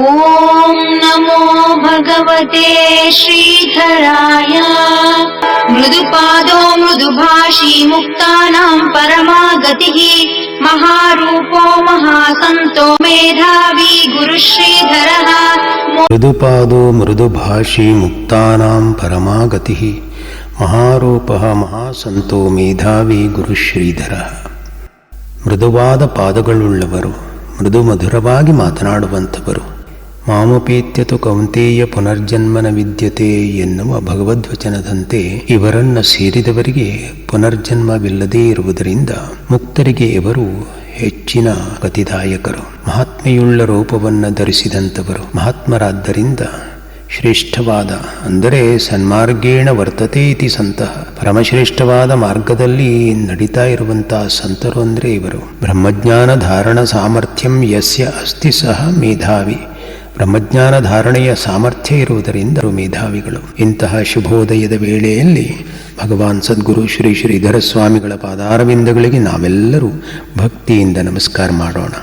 ಓಂ ನಮೋ ಭಗವತೆ ಶ್ರೀಧರಾಯ. ಮೃದುಪಾದೋ ಮೃದುಭಾಷಿ ಮುಕ್ತಾನಾಂ ಪರಮಾ ಗತಿಃ. ಮಹಾರೂಪೋ ಮಹಾಸಂತೋ ಮೇಧಾವಿ ಗುರು ಶ್ರೀಧರಃ. ಮೃದುಪಾದೋ ಮೃದುಭಾಷಿ ಮುಕ್ತಾನಾಂ ಪರಮಾ ಗತಿಃ. ಮಹಾರೂಪಃ ಮಹಾಸಂತೋ ಮೇಧಾವಿ ಗುರು ಶ್ರೀಧರಃ. ಮೃದುವಾದ ಪಾದಗಳುಳ್ಳವರು, ಮೃದು ಮಧುರವಾಗಿ ಮಾತನಾಡುವಂಥವರು. ಮಾಮಪೇತ್ಯತು ಕೌಂತೇಯ ಪುನರ್ಜನ್ಮನ ವಿದ್ಯತೆ ಎನ್ನುವ ಭಗವದ್ವಚನದಂತೆ ಇವರನ್ನ ಸೇರಿದವರಿಗೆ ಪುನರ್ಜನ್ಮವಿಲ್ಲದೇ ಇರುವುದರಿಂದ ಮುಕ್ತರಿಗೆ ಇವರು ಹೆಚ್ಚಿನ ಗತಿದಾಯಕರು. ಮಹಾತ್ಮೆಯುಳ್ಳ ರೂಪವನ್ನು ಧರಿಸಿದಂಥವರು. ಮಹಾತ್ಮರಾದ್ದರಿಂದ ಶ್ರೇಷ್ಠವಾದ, ಅಂದರೆ ಸನ್ಮಾರ್ಗೇಣ ವರ್ತತೆ ಇತಿ ಸಂತಃ, ಪರಮಶ್ರೇಷ್ಠವಾದ ಮಾರ್ಗದಲ್ಲಿ ನಡೀತಾ ಇರುವಂತಹ ಸಂತರು ಅಂದರೆ ಇವರು. ಬ್ರಹ್ಮಜ್ಞಾನ ಧಾರಣ ಸಾಮರ್ಥ್ಯಂ ಯಸ್ಯ ಅಸ್ತಿ ಸಹ ಮೇಧಾವಿ. ಬ್ರಹ್ಮಜ್ಞಾನ ಧಾರಣೆಯ ಸಾಮರ್ಥ್ಯ ಇರುವುದರಿಂದ ಮೇಧಾವಿಗಳು. ಇಂತಹ ಶುಭೋದಯದ ವೇಳೆಯಲ್ಲಿ ಭಗವಾನ್ ಸದ್ಗುರು ಶ್ರೀ ಶ್ರೀಧರ ಸ್ವಾಮಿಗಳ ಪಾದಾರವಿಂದಗಳಿಗೆ ನಾವೆಲ್ಲರೂ ಭಕ್ತಿಯಿಂದ ನಮಸ್ಕಾರ ಮಾಡೋಣ.